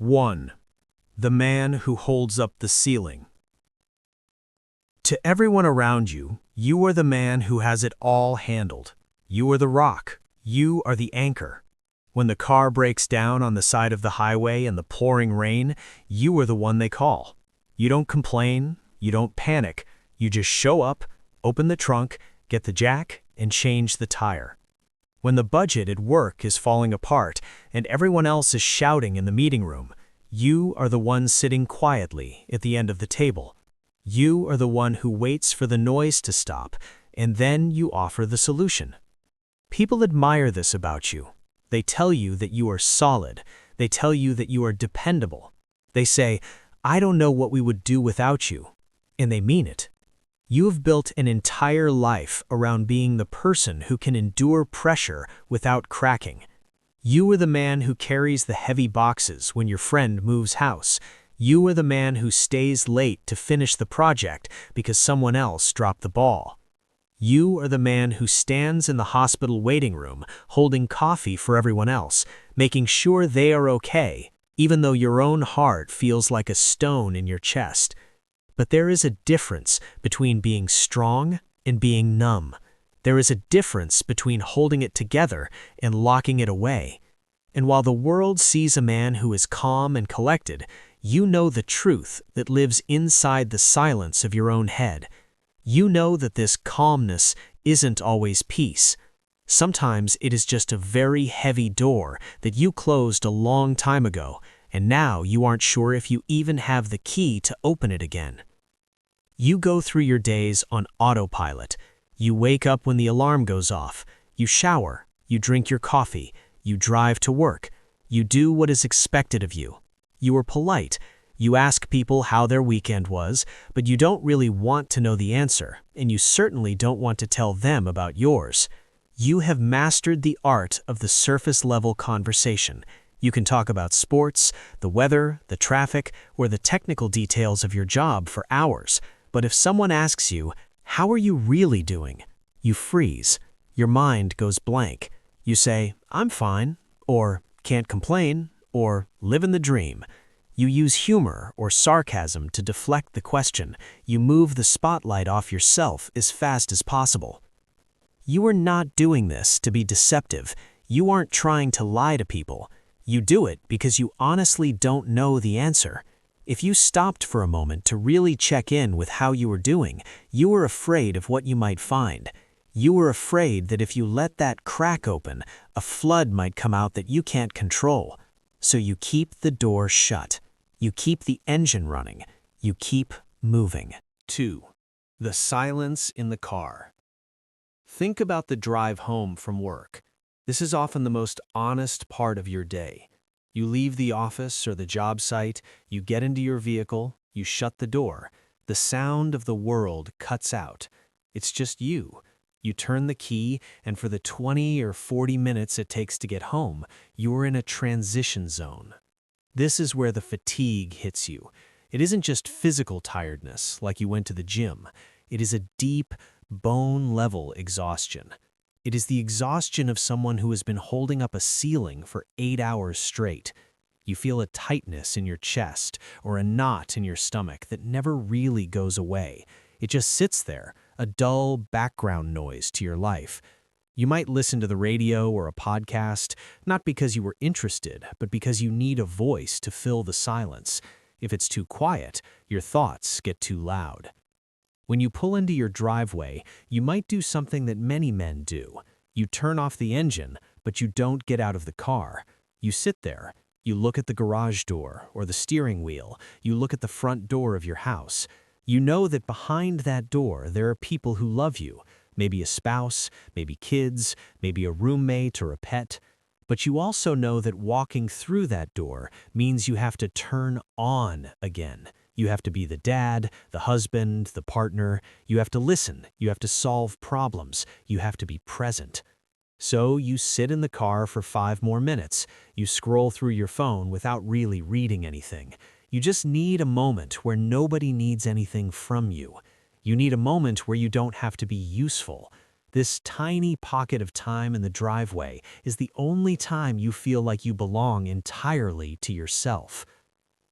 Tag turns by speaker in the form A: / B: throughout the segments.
A: 1. The man who holds up the ceiling. To everyone around you, you are the man who has it all handled. You are the rock. You are the anchor. When the car breaks down on the side of the highway in the pouring rain, you are the one they call. You don't complain, you don't panic, you just show up, open the trunk, get the jack, and change the tire. When the budget at work is falling apart and everyone else is shouting in the meeting room, you are the one sitting quietly at the end of the table. You are the one who waits for the noise to stop, and then you offer the solution. People admire this about you. They tell you that you are solid. They tell you that you are dependable. They say, "I don't know what we would do without you." And they mean it. You have built an entire life around being the person who can endure pressure without cracking. You are the man who carries the heavy boxes when your friend moves house. You are the man who stays late to finish the project because someone else dropped the ball. You are the man who stands in the hospital waiting room holding coffee for everyone else, making sure they are okay, even though your own heart feels like a stone in your chest. But there is a difference between being strong and being numb. There is a difference between holding it together and locking it away. And while the world sees a man who is calm and collected, you know the truth that lives inside the silence of your own head. You know that this calmness isn't always peace. Sometimes it is just a very heavy door that you closed a long time ago, and now you aren't sure if you even have the key to open it again. You go through your days on autopilot. You wake up when the alarm goes off. You shower. You drink your coffee. You drive to work. You do what is expected of you. You are polite. You ask people how their weekend was, but you don't really want to know the answer, and you certainly don't want to tell them about yours. You have mastered the art of the surface-level conversation. You can talk about sports, the weather, the traffic, or the technical details of your job for hours. But if someone asks you, "How are you really doing?" you freeze. Your mind goes blank. You say, "I'm fine," or "can't complain," or "living the dream." You use humor or sarcasm to deflect the question. You move the spotlight off yourself as fast as possible. You are not doing this to be deceptive. You aren't trying to lie to people. You do it because you honestly don't know the answer. If you stopped for a moment to really check in with how you were doing, you were afraid of what you might find. You were afraid that if you let that crack open, a flood might come out that you can't control. So you keep the door shut. You keep the engine running. You keep moving. 2. The silence in the car. Think about the drive home from work. This is often the most honest part of your day. You leave the office or the job site, you get into your vehicle, you shut the door. The sound of the world cuts out. It's just you. You turn the key, and for the 20 or 40 minutes it takes to get home, you're in a transition zone. This is where the fatigue hits you. It isn't just physical tiredness, like you went to the gym. It is a deep, bone-level exhaustion. It is the exhaustion of someone who has been holding up a ceiling for 8 hours straight. You feel a tightness in your chest or a knot in your stomach that never really goes away. It just sits there, a dull background noise to your life. You might listen to the radio or a podcast, not because you were interested, but because you need a voice to fill the silence. If it's too quiet, your thoughts get too loud. When you pull into your driveway, you might do something that many men do. You turn off the engine, but you don't get out of the car. You sit there. You look at the garage door or the steering wheel. You look at the front door of your house. You know that behind that door there are people who love you, maybe a spouse, maybe kids, maybe a roommate or a pet. But you also know that walking through that door means you have to turn on again. You have to be the dad, the husband, the partner. You have to listen. You have to solve problems. You have to be present. So you sit in the car for 5 more minutes. You scroll through your phone without really reading anything. You just need a moment where nobody needs anything from you. You need a moment where you don't have to be useful. This tiny pocket of time in the driveway is the only time you feel like you belong entirely to yourself.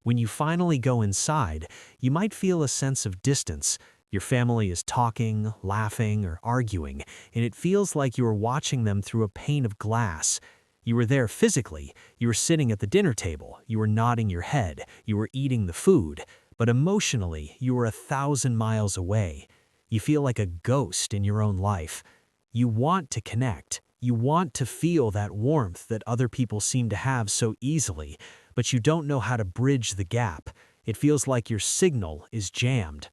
A: When you finally go inside, you might feel a sense of distance. Your family is talking, laughing, or arguing, and it feels like you are watching them through a pane of glass. You were there physically, you were sitting at the dinner table, you were nodding your head, you were eating the food, but emotionally, you were 1,000 miles away. You feel like a ghost in your own life. You want to connect. You want to feel that warmth that other people seem to have so easily, but you don't know how to bridge the gap. It feels like your signal is jammed.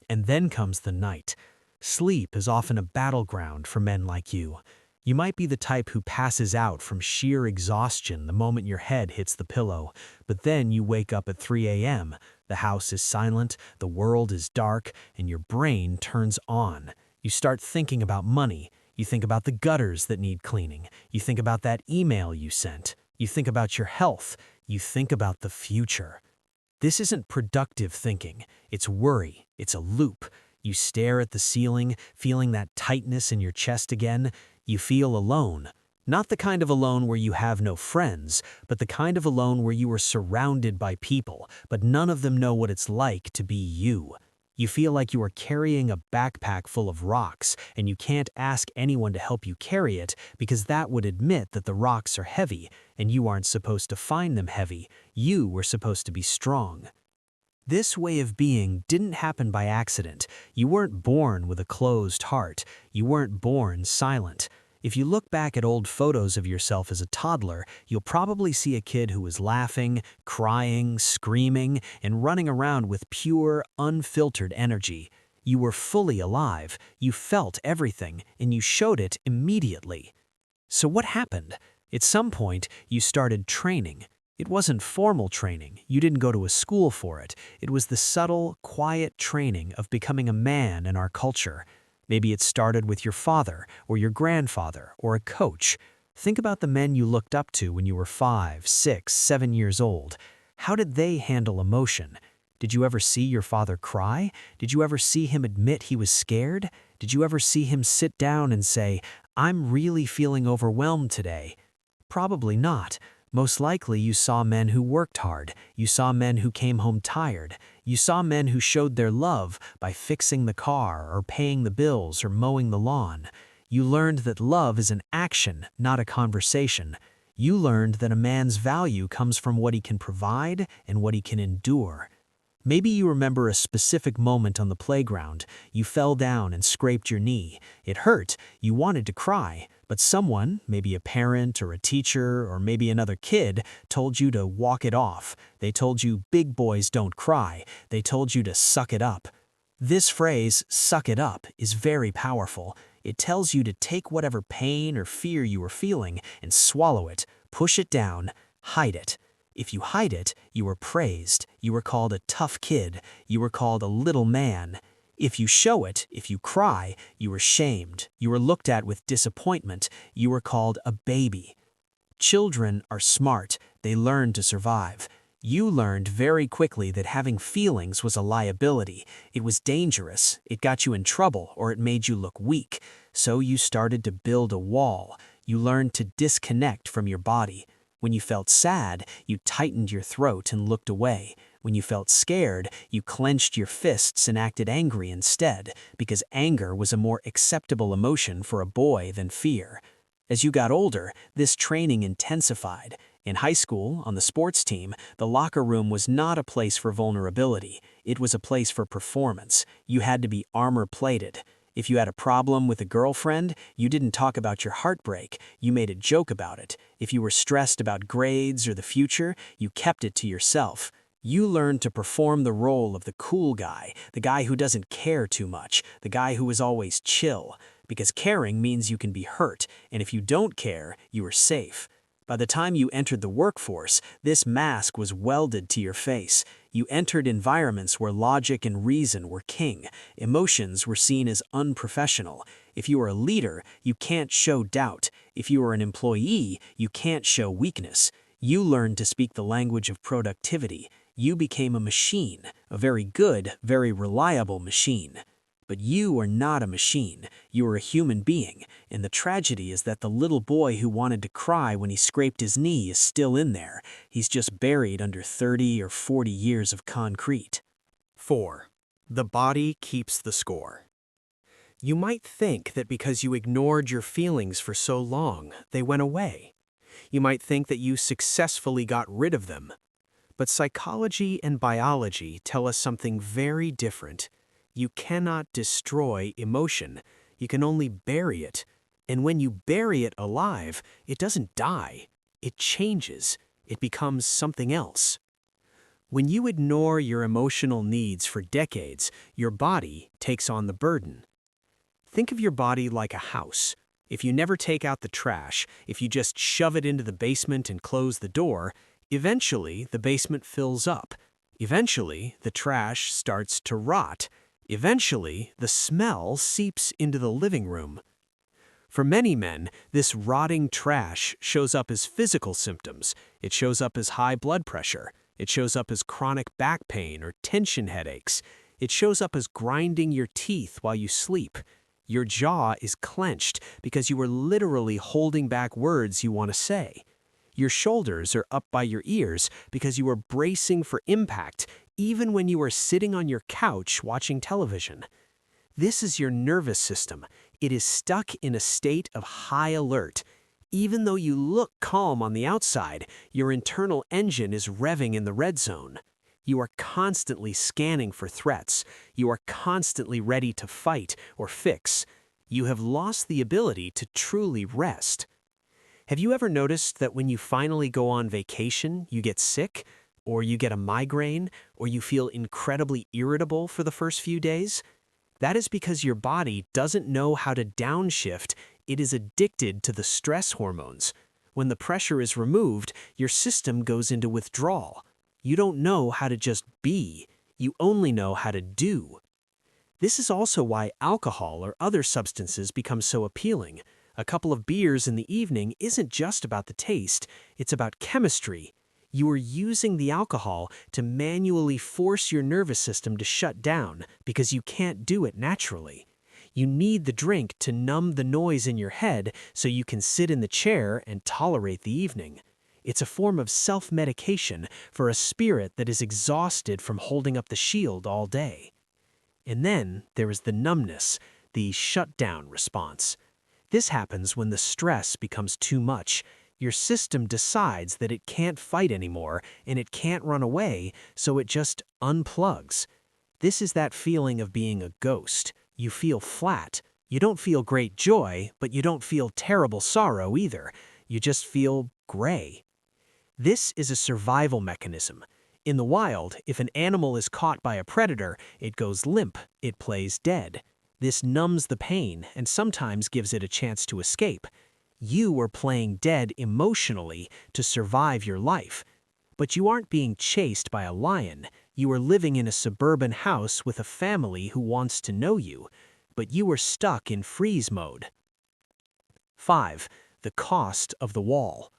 A: And then comes the night. Sleep is often a battleground for men like you. You might be the type who passes out from sheer exhaustion the moment your head hits the pillow, but then you wake up at 3 a.m. The house is silent, the world is dark, and your brain turns on. You start thinking about money. You think about the gutters that need cleaning. You think about that email you sent. You think about your health. You think about the future. This isn't productive thinking. It's worry. It's a loop. You stare at the ceiling, feeling that tightness in your chest again. You feel alone. Not the kind of alone where you have no friends, but the kind of alone where you are surrounded by people, but none of them know what it's like to be you. You feel like you are carrying a backpack full of rocks, and you can't ask anyone to help you carry it because that would admit that the rocks are heavy, and you aren't supposed to find them heavy. You were supposed to be strong. This way of being didn't happen by accident. You weren't born with a closed heart. You weren't born silent. If you look back at old photos of yourself as a toddler, you'll probably see a kid who was laughing, crying, screaming, and running around with pure, unfiltered energy. You were fully alive, you felt everything, and you showed it immediately. So what happened? At some point, you started training. It wasn't formal training. You didn't go to a school for it. It was the subtle, quiet training of becoming a man in our culture. Maybe it started with your father, or your grandfather, or a coach. Think about the men you looked up to when you were 5, 6, 7 years old. How did they handle emotion? Did you ever see your father cry? Did you ever see him admit he was scared? Did you ever see him sit down and say, "I'm really feeling overwhelmed today"? Probably not. Most likely you saw men who worked hard. You saw men who came home tired. You saw men who showed their love by fixing the car or paying the bills or mowing the lawn. You learned that love is an action, not a conversation. You learned that a man's value comes from what he can provide and what he can endure. Maybe you remember a specific moment on the playground. You fell down and scraped your knee. It hurt. You wanted to cry. But someone, maybe a parent or a teacher or maybe another kid, told you to walk it off. They told you big boys don't cry. They told you to suck it up. This phrase, suck it up, is very powerful. It tells you to take whatever pain or fear you are feeling and swallow it, push it down, hide it. If you hide it, you are praised. You are called a tough kid. You are called a little man. If you show it, if you cry, you are shamed. You are looked at with disappointment. You are called a baby. Children are smart. They learn to survive. You learned very quickly that having feelings was a liability. It was dangerous. It got you in trouble, or it made you look weak. So you started to build a wall. You learned to disconnect from your body. When you felt sad, you tightened your throat and looked away. When you felt scared, you clenched your fists and acted angry instead, because anger was a more acceptable emotion for a boy than fear. As you got older, this training intensified. In high school, on the sports team, the locker room was not a place for vulnerability. It was a place for performance. You had to be armor-plated. If you had a problem with a girlfriend, you didn't talk about your heartbreak, you made a joke about it. If you were stressed about grades or the future, you kept it to yourself. You learned to perform the role of the cool guy, the guy who doesn't care too much, the guy who is always chill. Because caring means you can be hurt, and if you don't care, you are safe. By the time you entered the workforce, this mask was welded to your face. You entered environments where logic and reason were king. Emotions were seen as unprofessional. If you are a leader, you can't show doubt. If you are an employee, you can't show weakness. You learned to speak the language of productivity. You became a machine, a very good, very reliable machine.
B: But you are not a machine. You are a human being, and the tragedy is that the little boy who wanted to cry when he scraped his knee is still in there. He's just buried under 30 or 40 years of concrete.
A: 4. The body keeps the score. You might think that because you ignored your feelings for so long, they went away. You might think that you successfully got rid of them. But psychology and biology tell us something very different. You cannot destroy emotion. You can only bury it. And when you bury it alive, it doesn't die. It changes. It becomes something else. When you ignore your emotional needs for decades, your body takes on the burden. Think of your body like a house. If you never take out the trash, if you just shove it into the basement and close the door, eventually the basement fills up. Eventually, the trash starts to rot. Eventually, the smell seeps into the living room. For many men, this rotting trash shows up as physical symptoms. It shows up as high blood pressure. It shows up as chronic back pain or tension headaches. It shows up as grinding your teeth while you sleep. Your jaw is clenched because you are literally holding back words you want to say. Your shoulders are up by your ears because you are bracing for impact even when you are sitting on your couch watching television. This is your nervous system. It is stuck in a state of high alert. Even though you look calm on the outside, your internal engine is revving in the red zone. You are constantly scanning for threats. You are constantly ready to fight or fix. You have lost the ability to truly rest. Have you ever noticed that when you finally go on vacation, you get sick, or you get a migraine, or you feel incredibly irritable for the first few days? That is because your body doesn't know how to downshift. It is addicted to the stress hormones. When the pressure is removed, your system goes into withdrawal. You don't know how to just be. You only know how to do. This is also why alcohol or other substances become so appealing. A couple of beers in the evening isn't just about the taste, it's about chemistry. You are using the alcohol to manually force your nervous system to shut down because you can't do it naturally. You need the drink to numb the noise in your head so you can sit in the chair and tolerate the evening. It's a form of self-medication for a spirit that is exhausted from holding up the shield all day. And then there is the numbness, the shutdown response. This happens when the stress becomes too much. Your system decides that it can't fight anymore and it can't run away, so it just unplugs. This is that feeling of being a ghost. You feel flat. You don't feel great joy, but you don't feel terrible sorrow either. You just feel gray. This is a survival mechanism. In the wild, if an animal is caught by a predator, it goes limp, it plays dead. This numbs the pain and sometimes gives it a chance to escape. You are playing dead emotionally to survive your life. But you aren't being chased by a lion. You are living in a suburban house with a family who wants to know you, but you are stuck in freeze mode. 5. The cost of the wall.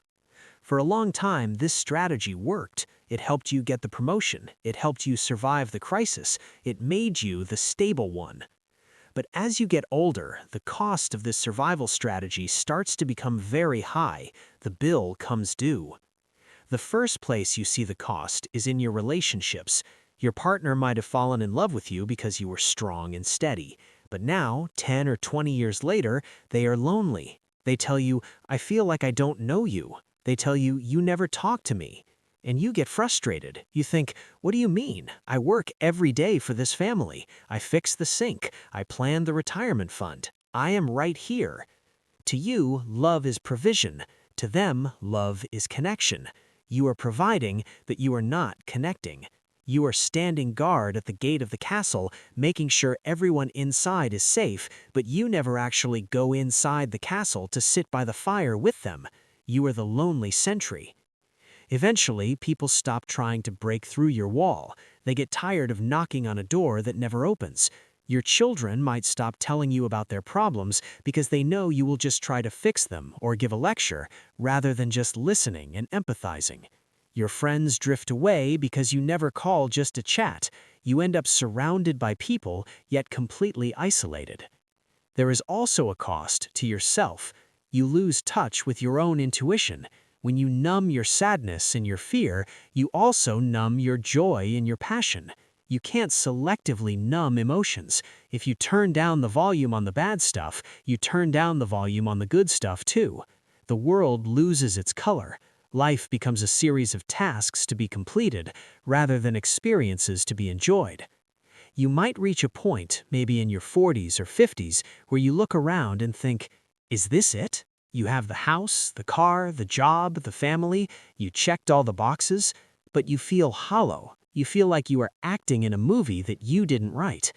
A: For a long time, this strategy worked. It helped you get the promotion. It helped you survive the crisis. It made you the stable one. But as you get older, the cost of this survival strategy starts to become very high. The bill comes due. The first place you see the cost is in your relationships. Your partner might have fallen in love with you because you were strong and steady. But now, 10 or 20 years later, they are lonely. They tell you, "I feel like I don't know you." They tell you, "You never talk to me." And you get frustrated. You think, "What do you mean? I work every day for this family. I fix the sink. I plan the retirement fund. I am right here." To you, love is provision. To them, love is connection. You are providing, but you are not connecting. You are standing guard at the gate of the castle, making sure everyone inside is safe, but you never actually go inside the castle to sit by the fire with them. You are the lonely sentry. Eventually, people stop trying to break through your wall. They get tired of knocking on a door that never opens. Your children might stop telling you about their problems because they know you will just try to fix them or give a lecture rather than just listening and empathizing.
B: Your friends drift away because you never call just to chat. You end up surrounded by people, yet completely isolated. There is also a cost to yourself. You lose touch with your own intuition. When you numb your sadness and your fear, you also numb your joy and your passion. You can't selectively numb emotions. If you turn down the volume on the bad stuff, you turn down the volume on the good stuff too. The world loses its color. Life becomes a series of tasks to be completed rather than experiences to be enjoyed. You might reach a point, maybe in your 40s or 50s, where you look around and think, is this it? You have the house, the car, the job, the family, you checked all the boxes, but you feel hollow. You feel like you are acting in a movie that you didn't write.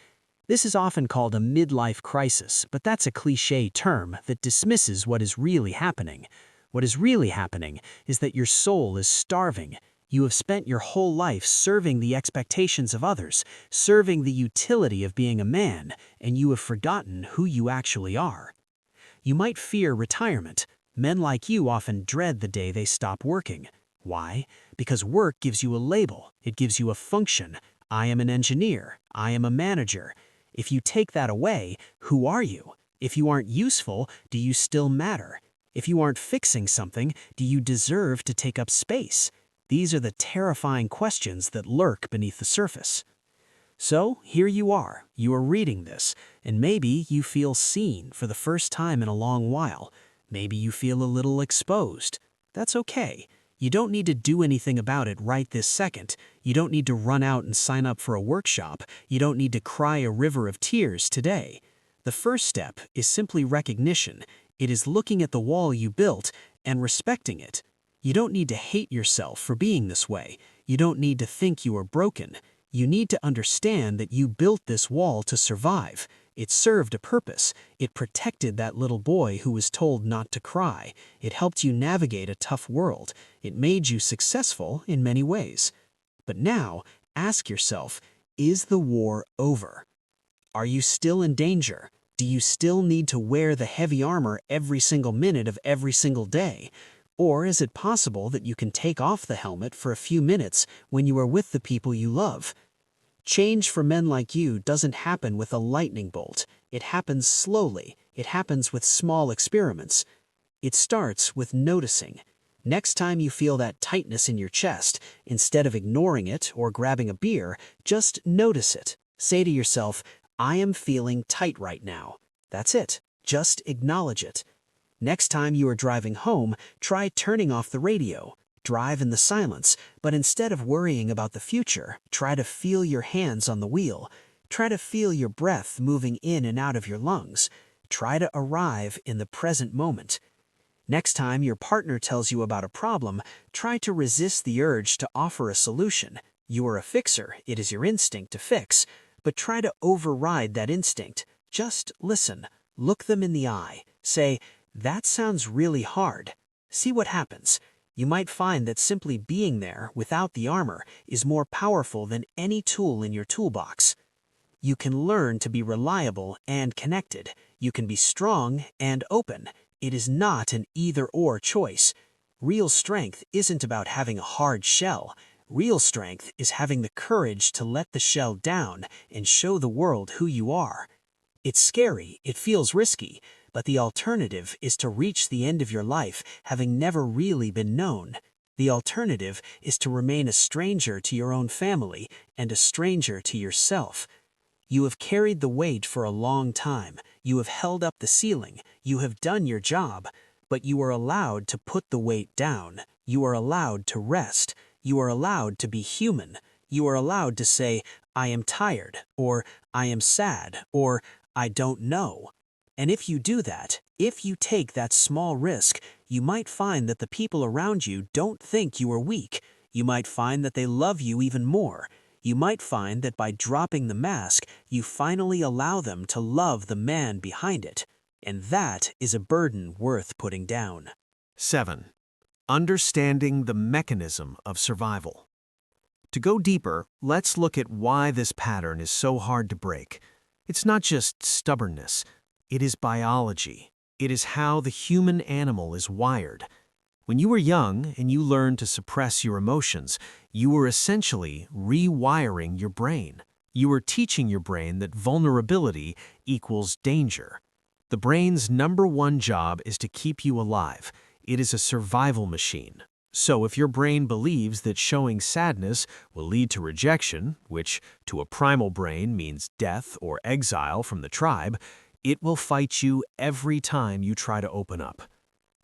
B: This is often called a midlife crisis, but that's a cliché term that dismisses what is really happening. What is really happening is that your soul is starving. You have spent your whole life serving the expectations of others, serving the utility of being a man, and you have forgotten who you actually are. You might fear retirement. Men like you often dread the day they stop working. Why? Because work gives you a label. It gives you a function. I am an engineer. I am a manager. If you take that away, who are you? If you aren't useful, do you still matter? If you aren't fixing something, do you deserve to take up space? These are the terrifying questions that lurk beneath the surface. So, here you are reading this, and maybe you feel seen for the first time in a long while. Maybe you feel a little exposed. That's okay. You don't need to do anything about it right this second. You don't need to run out and sign up for a workshop. You don't need to cry a river of tears today. The first step is simply recognition. It is looking at the wall you built and respecting it. You don't need to hate yourself for being this way. You don't need to think you are broken. You need to understand that you built this wall to survive. It served a purpose. It protected that little boy who was told not to cry. It helped you navigate a tough world. It made you successful in many ways. But now, ask yourself, is the war over? Are you still in danger? Do you still need to wear the heavy armor every single minute of every single day? Or is it possible that you can take off the helmet for a few minutes when you are with the people you love? Change for men like you doesn't happen with a lightning bolt. It happens slowly. It happens with small experiments. It starts with noticing. Next time you feel that tightness in your chest, instead of ignoring it or grabbing a beer, just notice it. Say to yourself, I am feeling tight right now. That's it. Just acknowledge it. Next time you are driving home, try turning off the radio. Drive in the silence, but instead of worrying about the future, try to feel your hands on the wheel. Try to feel your breath moving in and out of your lungs. Try to arrive in the present moment. Next time your partner tells you about a problem, try to resist the urge to offer a solution. You are a fixer, it is your instinct to fix, but try to override that instinct. Just listen, look them in the eye, say, that sounds really hard. See what happens. You might find that simply being there without the armor is more powerful than any tool in your toolbox. You can learn to be reliable and connected. You can be strong and open. It is not an either-or choice. Real strength isn't about having a hard shell. Real strength is having the courage to let the shell down and show the world who you are. It's scary, it feels risky, but the alternative is to reach the end of your life having never really been known. The alternative is to remain a stranger to your own family and a stranger to yourself. You have carried the weight for a long time. You have held up the ceiling. You have done your job. But you are allowed to put the weight down. You are allowed to rest. You are allowed to be human. You are allowed to say, I am tired, or I am sad, or I don't know. And if you do that, if you take that small risk, you might find that the people around you don't think you are weak. You might find that they love you even more. You might find that by dropping the mask, you finally allow them to love the man behind it. And that is a burden worth putting down.
A: 7. Understanding the mechanism of survival. To go deeper, let's look at why this pattern is so hard to break. It's not just stubbornness. It is biology. It is how the human animal is wired. When you were young and you learned to suppress your emotions, you were essentially rewiring your brain. You were teaching your brain that vulnerability equals danger. The brain's number one job is to keep you alive. It is a survival machine. So if your brain believes that showing sadness will lead to rejection, which to a primal brain means death or exile from the tribe, it will fight you every time you try to open up.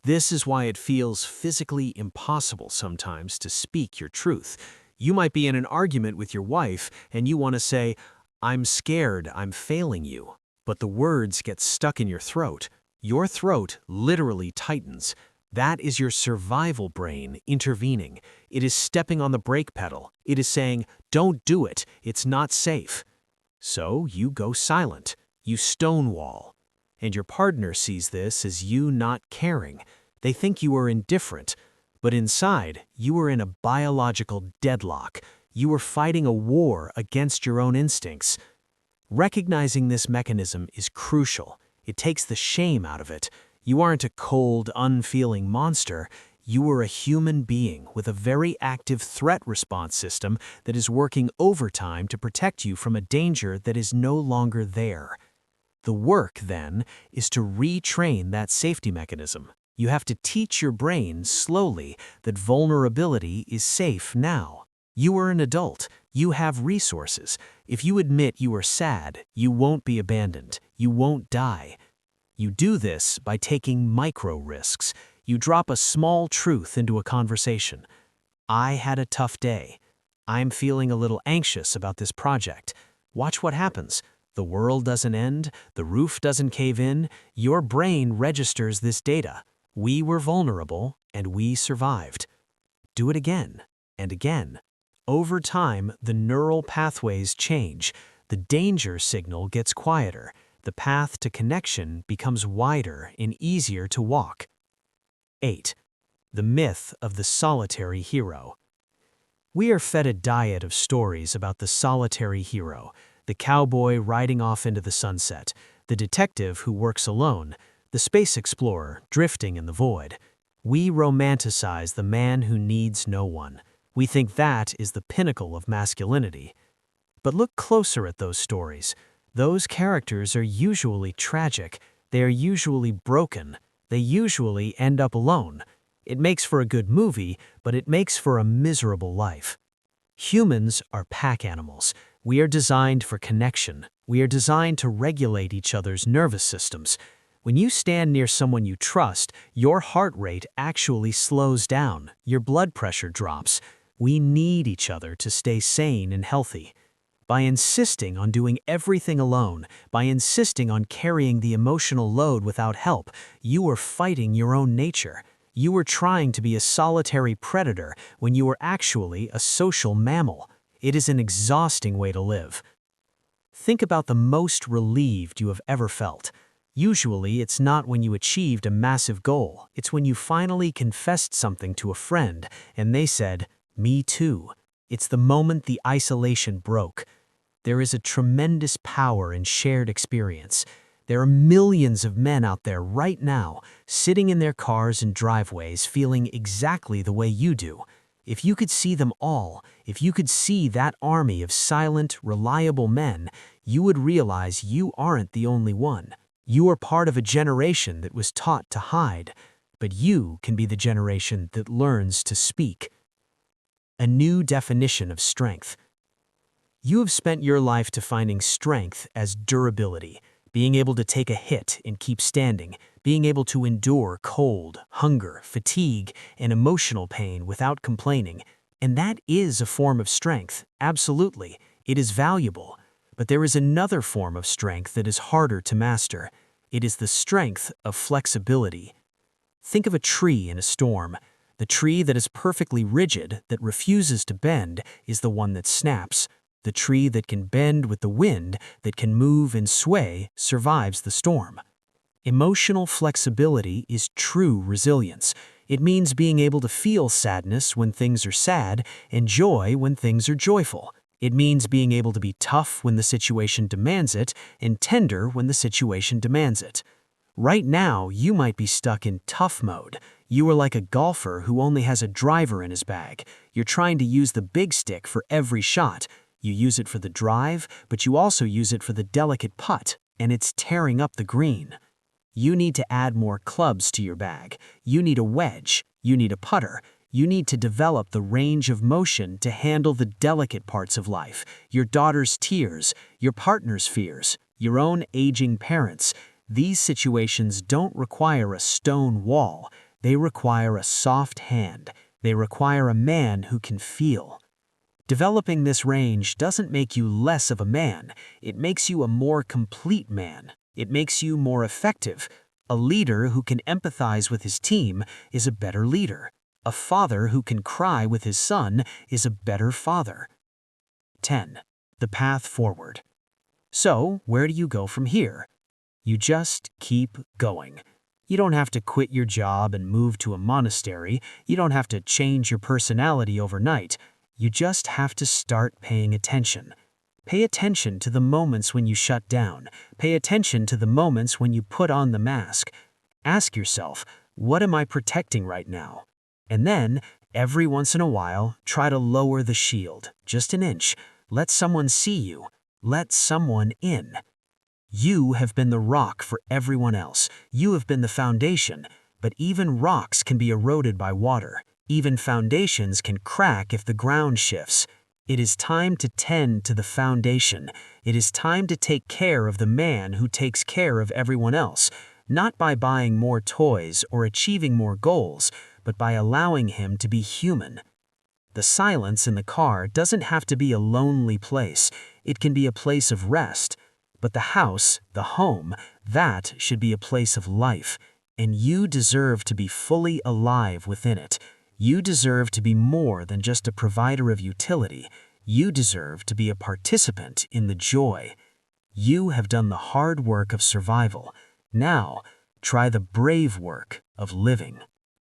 A: This is why it feels physically impossible sometimes to speak your truth. You might be in an argument with your wife and you want to say, "I'm scared, I'm failing you." But the words get stuck in your throat. Your throat literally tightens. That is your survival brain intervening. It is stepping on the brake pedal. It is saying, "Don't do it, it's not safe." So you go silent. You stonewall. And your partner sees this as you not caring. They think you are indifferent. But inside, you are in a biological deadlock. You are fighting a war against your own instincts. Recognizing this mechanism is crucial. It takes the shame out of it. You aren't a cold, unfeeling monster. You are a human being with a very active threat response system that is working overtime to protect you from a danger that is no longer there. The work, then, is to retrain that safety mechanism. You have to teach your brain slowly that vulnerability is safe now. You are an adult. You have resources. If you admit you are sad, you won't be abandoned. You won't die. You do this by taking micro risks. You drop a small truth into a conversation. "I had a tough day. I'm feeling a little anxious about this project." Watch what happens. The world doesn't end. The roof doesn't cave in. Your brain registers this data. We were vulnerable, and we survived. Do it again and again. Over time, the neural pathways change. The danger signal gets quieter. The path to connection becomes wider and easier to walk. 8. The myth of the solitary hero. We are fed a diet of stories about the solitary hero, the cowboy riding off into the sunset, the detective who works alone, the space explorer drifting in the void. We romanticize the man who needs no one. We think that is the pinnacle of masculinity. But look closer at those stories. Those characters are usually tragic. They are usually broken. They usually end up alone. It makes for a good movie, but it makes for a miserable life. Humans are pack animals. We are designed for connection. We are designed to regulate each other's nervous systems. When you stand near someone you trust, your heart rate actually slows down. Your blood pressure drops. We need each other to stay sane and healthy. By insisting on doing everything alone, by insisting on carrying the emotional load without help, you are fighting your own nature. You are trying to be a solitary predator when you are actually a social mammal. It is an exhausting way to live. Think about the most relieved you have ever felt. Usually, it's not when you achieved a massive goal. It's when you finally confessed something to a friend and they said, "Me too." It's the moment the isolation broke. There is a tremendous power in shared experience. There are millions of men out there right now, sitting in their cars and driveways feeling exactly the way you do. If you could see them all, if you could see that army of silent, reliable men, you would realize you aren't the only one. You are part of a generation that was taught to hide, but you can be the generation that learns to speak. A new definition of strength. You have spent your life defining strength as durability, being able to take a hit and keep standing, being able to endure cold, hunger, fatigue, and emotional pain without complaining. And that is a form of strength, absolutely. It is valuable. But there is another form of strength that is harder to master. It is the strength of flexibility. Think of a tree in a storm. The tree that is perfectly rigid, that refuses to bend, is the one that snaps. The tree that can bend with the wind, that can move and sway, survives the storm. Emotional flexibility is true resilience. It means being able to feel sadness when things are sad and joy when things are joyful. It means being able to be tough when the situation demands it and tender when the situation demands it. Right now, you might be stuck in tough mode.
B: You are like a golfer who only has a driver in his bag. You're trying to use the big stick for every shot. You use it for the drive, but you also use it for the delicate putt, and it's tearing up the green. You need to add more clubs to your bag. You need a wedge. You need a putter. You need to develop the range of motion to handle the delicate parts of life, your daughter's tears, your partner's fears, your own aging parents. These situations don't require a stone wall. They require a soft hand. They require a man who can feel. Developing this range doesn't make you less of a man. It makes you a more complete man. It makes you more effective. A leader who can empathize with his team is a better leader. A father who can cry with his son is a better father. 10. The path forward. So, where do you go from here? You just keep going. You don't have to quit your job and move to a monastery. You don't have to change your personality overnight. You just have to start paying attention. Pay attention to the moments when you shut down. Pay attention to the moments when you put on the mask. Ask yourself, what am I protecting right now? And then, every once in a while, try to lower the shield, just an inch. Let someone see you. Let someone in. You have been the rock for everyone else. You have been the foundation. But even rocks can be eroded by water. Even foundations can crack if the ground shifts. It is time to tend to the foundation. It is time to take care of the man who takes care of everyone else, not by buying more toys or achieving more goals, but by allowing him to be human. The silence in the car doesn't have to be a lonely place. It can be a place of rest. But the house, the home, that should be a place of life. And you deserve to be fully alive within it. You deserve to be more than just a provider of utility. You deserve to be a participant in the joy. You have done the hard work of survival. Now, try the brave work of living.